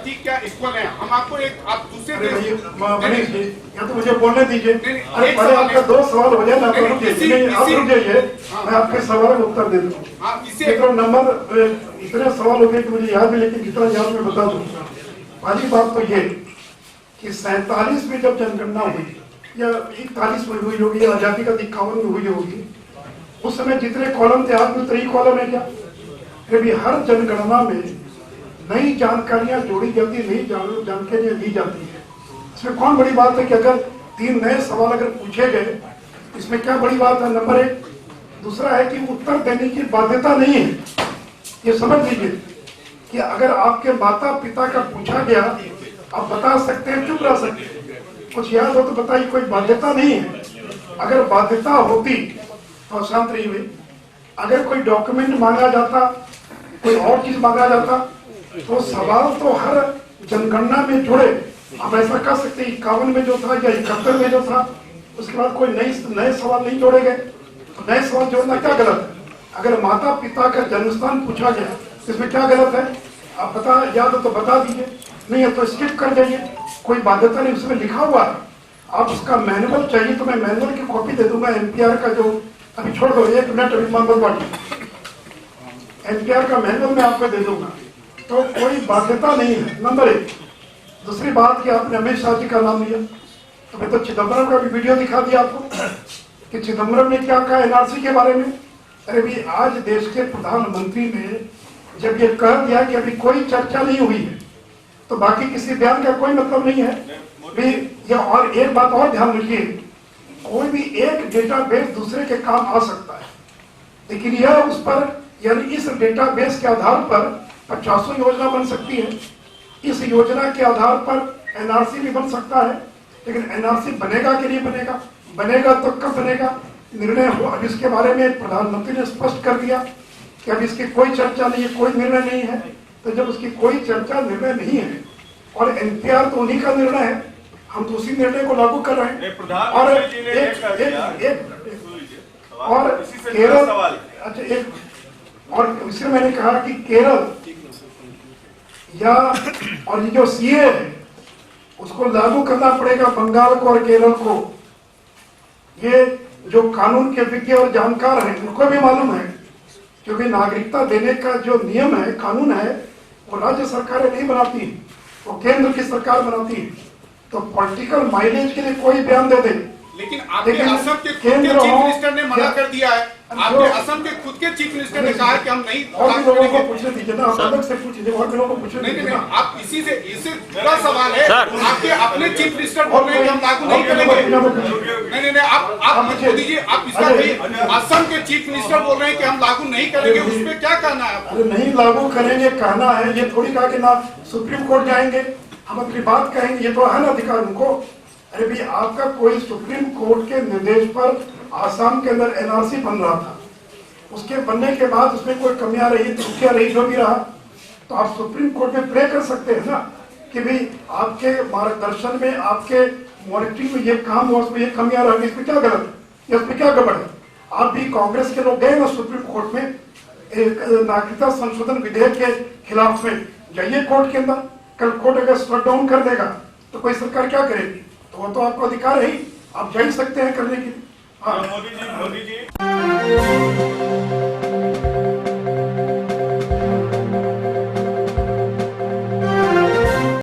प्रतीक क्या इक्वल है? हम आपको एक आप दूसरे मनीष जी या तो मुझे बोलने दीजिए। अरे पहले आपका 2 सवाल हो जाए ना, तो रुक जाइए, आप रुक जाइए, मैं आपके सवाल का उत्तर दे दूँ। नंबर इतने सवाल हो गए कि मुझे याद है, लेकिन जितना याद मैं बता दूँ। पहली बात तो ये कि 47 में जब जनगणना हुई या 41 में हुई होगी या आजादी का 51 में हुई होगी, उस समय जितने कॉलम थे आज में 3 कॉलम है क्या? फिर भी हर जनगणना में नई जानकारियां जोड़ी जाती है, नई जानकारियां दी जाती है। इसमें कौन बड़ी बात है कि अगर 3 नए सवाल अगर पूछे गए, इसमें क्या बड़ी बात है? नंबर 1। दूसरा है कि उत्तर देने की बाध्यता नहीं है। ये समझ लीजिए कि अगर आपके माता पिता का पूछा गया, आप बता सकते हैं, चुप रह सकते हैं, कुछ याद हो तो बताइए, कोई बाध्यता नहीं है। अगर बाध्यता होती तो शांत रही हुई। अगर कोई डॉक्यूमेंट मांगा जाता, कोई और चीज मांगा जाता, तो सवाल तो हर जनगणना में जुड़े। आप ऐसा कर सकते 51 में जो था या 71 में जो था, उसके बाद कोई नए सवाल नहीं जोड़े गए, तो नए सवाल जोड़ना क्या गलत है? अगर माता पिता का जन्मस्थान पूछा गया, इसमें क्या गलत है? आप बता, याद हो तो बता दीजिए, नहीं है तो स्किप कर जाइए, कोई बाध्यता नहीं। उसमें लिखा हुआ है, आप उसका मैनुअल चाहिए तो मैं मैनुअल की कॉपी दे दूंगा। एनपीआर का जो, अभी छोड़ दो 1 मिनट, अभी मंगलवार एनपीआर का मैनुअल मैं आपको दे दूंगा, तो कोई बाध्यता नहीं है। नंबर 1। दूसरी बात कि आपने अमित शाह जी का नाम लिया, तो मैं तो चिदम्बरम का भी वीडियो दिखा दिया आपको कि चिदम्बरम ने क्या कहा एनआरसी के बारे में। अरे भी आज देश के प्रधानमंत्री ने जब ये कह दिया कि अभी कोई चर्चा नहीं हुई है, तो बाकी किसी बयान का कोई मतलब नहीं है भी। और एक बात और ध्यान रखिए, कोई भी एक डेटाबेस दूसरे के काम आ सकता है, लेकिन यह उस पर, यानी इस डेटाबेस के आधार पर 50 योजना बन सकती है। इस योजना के आधार पर एनआरसी भी बन सकता है, लेकिन एनआरसी बनेगा कि नहीं बनेगा, बनेगा तो कब बनेगा, निर्णय हो। अब इसके बारे में प्रधानमंत्री ने स्पष्ट कर दिया कि अब इसकी कोई चर्चा नहीं है, कोई निर्णय नहीं है। तो जब उसकी कोई चर्चा, निर्णय नहीं है, और एनपीआर तो उन्हीं का निर्णय है, हम तो उसी निर्णय को लागू कर रहे हैं। और केरल, अच्छा एक और इसलिए मैंने कहा कि केरल या और ये जो सीए है उसको लागू करना पड़ेगा बंगाल को और केरल को। ये जो कानून के विज्ञ और जानकार हैं उनको भी मालूम है, क्योंकि नागरिकता देने का जो नियम है, कानून है, वो राज्य सरकारें नहीं बनाती, वो केंद्र की सरकार बनाती है। तो पॉलिटिकल माइलेज के लिए कोई बयान दे दे, लेकिन आपके असम के खुद के चीफ मिनिस्टर ने मना कर दिया है। आपके असम के खुद के चीफ मिनिस्टर ने कहा कि हम नहीं। और भी लोगों को पूछने दीजिए ना, आप अलग से पूछिए, और भी लोगों को पूछने दीजिए। नहीं, आप इससे पूरा सवाल है। आपके अपने चीफ मिनिस्टर बोल रहे हैं कि हम लागू नहीं करेंगे। नहीं, आप पूछ दीजिए। आप इसका भी असम के चीफ मिनिस्टर बोल रहे हैं कि हम लागू नहीं करेंगे, उस पर क्या कहना है? अरे नहीं लागू करेंगे कहना है, ये थोड़ी कहा कि ना सुप्रीम कोर्ट जाएंगे हम अपनी बात कहेंगे, ये तो है ना अधिकार उनको। अरे भाई आपका कोई सुप्रीम कोर्ट के निर्देश पर आसाम के अंदर एनआरसी बन रहा था, उसके बनने के बाद उसमें कोई कमियां रही, त्रुटियां रही, जो भी रहा, तो आप सुप्रीम कोर्ट में प्रे कर सकते हैं ना कि भाई आपके मार्गदर्शन में, आपके मॉनिटरिंग में ये काम हुआ, उसमें ये कमियां रही, इसमें क्या गलत है या उसमें क्या गड़बड़ है। आप भी कांग्रेस के लोग गए ना सुप्रीम कोर्ट में नागरिकता संशोधन विधेयक के खिलाफ में, जाइए कोर्ट के अंदर। कल कोर्ट अगर स्ट्रक डाउन कर देगा तो कोई सरकार क्या करेगी? तो वो तो आपको अधिकार है ही, आप जा ही सकते हैं करने के लिए। हाँ। मोदी जी